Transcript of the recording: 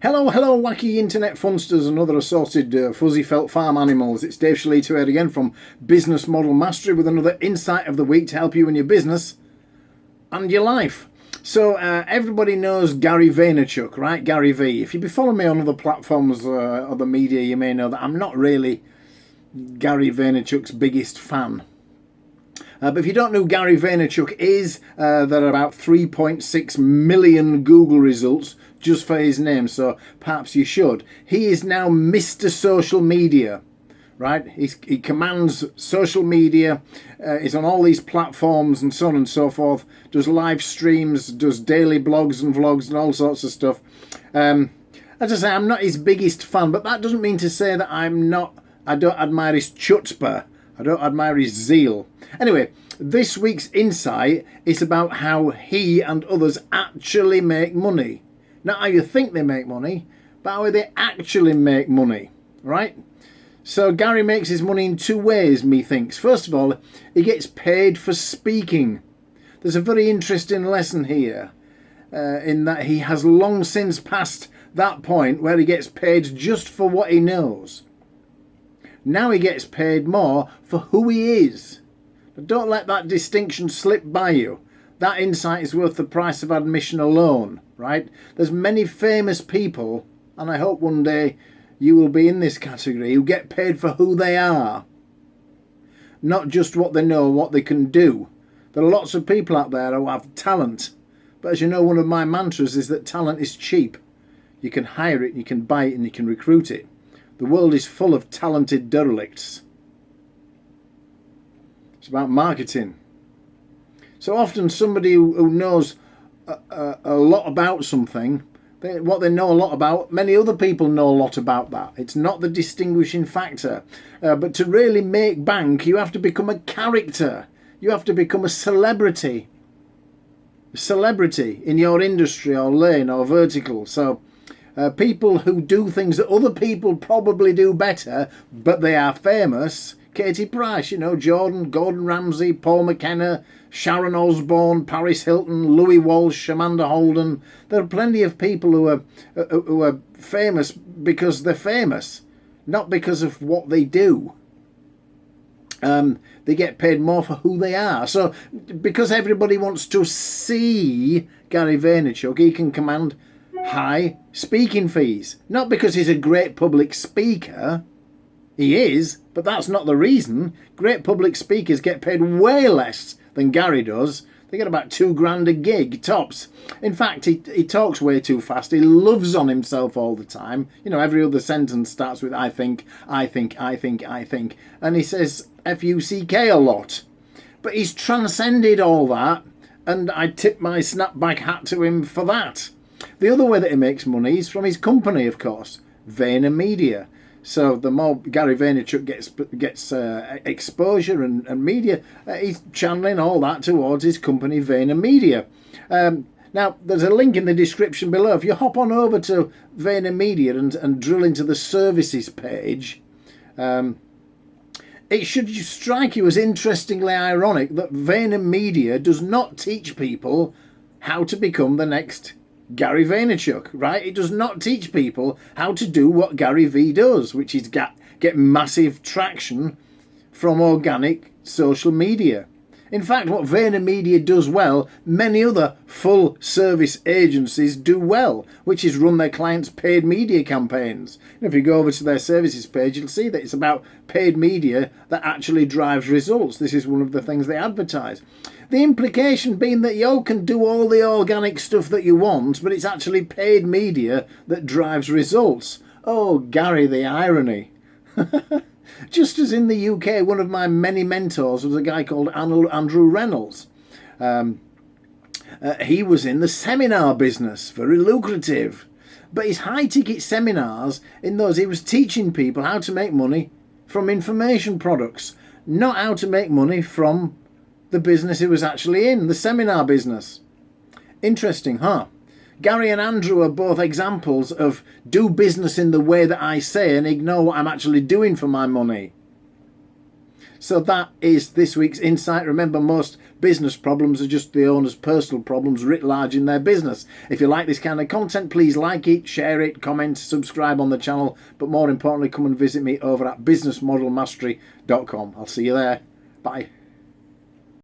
Hello, wacky internet funsters and other assorted fuzzy felt farm animals. It's Dave Shalito here again from Business Model Mastery with another insight of the week to help you in your business and your life. So everybody knows Gary Vaynerchuk, right? Gary V. If you've been following me on other platforms, other media, you may know that I'm not really Gary Vaynerchuk's biggest fan. But if you don't know who Gary Vaynerchuk is, there are about 3.6 million Google results just for his name, so perhaps you should. He is now Mr. Social Media, right? He commands social media, is on all these platforms and so on and so forth, does live streams, does daily blogs and vlogs and all sorts of stuff. As I say, I'm not his biggest fan, but that doesn't mean to say that I don't admire his chutzpah. I don't admire his zeal. Anyway, this week's insight is about how he and others actually make money. Not how you think they make money, but how they actually make money, right? So Gary makes his money in two ways, methinks. First of all, he gets paid for speaking. There's a very interesting lesson here in that he has long since passed that point where he gets paid just for what he knows. Now he gets paid more for who he is. But don't let that distinction slip by you. That insight is worth the price of admission alone, right? There's many famous people, and I hope one day you will be in this category, who get paid for who they are. Not just what they know, what they can do. There are lots of people out there who have talent. But as you know, one of my mantras is that talent is cheap. You can hire it, you can buy it, and you can recruit it. The world is full of talented derelicts. It's about marketing. So often somebody who knows a lot about something, what they know a lot about, many other people know a lot about that. It's not the distinguishing factor. But to really make bank, you have to become a character. You have to become a celebrity. A celebrity in your industry or lane or vertical. So people who do things that other people probably do better, but they are famous. Katie Price, Gordon Ramsay, Paul McKenna, Sharon Osbourne, Paris Hilton, Louis Walsh, Amanda Holden. There are plenty of people who are famous because they're famous, not because of what they do. They get paid more for who they are. So because everybody wants to see Gary Vaynerchuk, he can command high speaking fees. Not because he's a great public speaker. He is, but that's not the reason. Great public speakers get paid way less than Gary does. They get about $2,000 a gig, tops. In fact, he talks way too fast. He loves on himself all the time. Every other sentence starts with I think. And he says F-U-C-K a lot. But he's transcended all that, and I tip my snapback hat to him for that. The other way that he makes money is from his company, of course, VaynerMedia. So the more Gary Vaynerchuk gets exposure and media, he's channeling all that towards his company VaynerMedia. Now, there's a link in the description below. If you hop on over to VaynerMedia and drill into the services page, it should strike you as interestingly ironic that VaynerMedia does not teach people how to become the next Gary Vaynerchuk, right? It does not teach people how to do what Gary V does, which is get massive traction from organic social media. In fact, what VaynerMedia does well, many other full service agencies do well, which is run their clients' paid media campaigns. And if you go over to their services page, you'll see that it's about paid media that actually drives results. This is one of the things they advertise. The implication being that you can do all the organic stuff that you want, but it's actually paid media that drives results. Oh, Gary, the irony. Just as in the UK, one of my many mentors was a guy called Andrew Reynolds. He was in the seminar business, very lucrative. But his high-ticket seminars, in those he was teaching people how to make money from information products, not how to make money from the business he was actually in, the seminar business. Interesting, huh? Gary and Andrew are both examples of do business in the way that I say and ignore what I'm actually doing for my money. So that is this week's insight. Remember, most business problems are just the owner's personal problems writ large in their business. If you like this kind of content, please like it, share it, comment, subscribe on the channel, but more importantly, come and visit me over at businessmodelmastery.com. I'll see you there. Bye.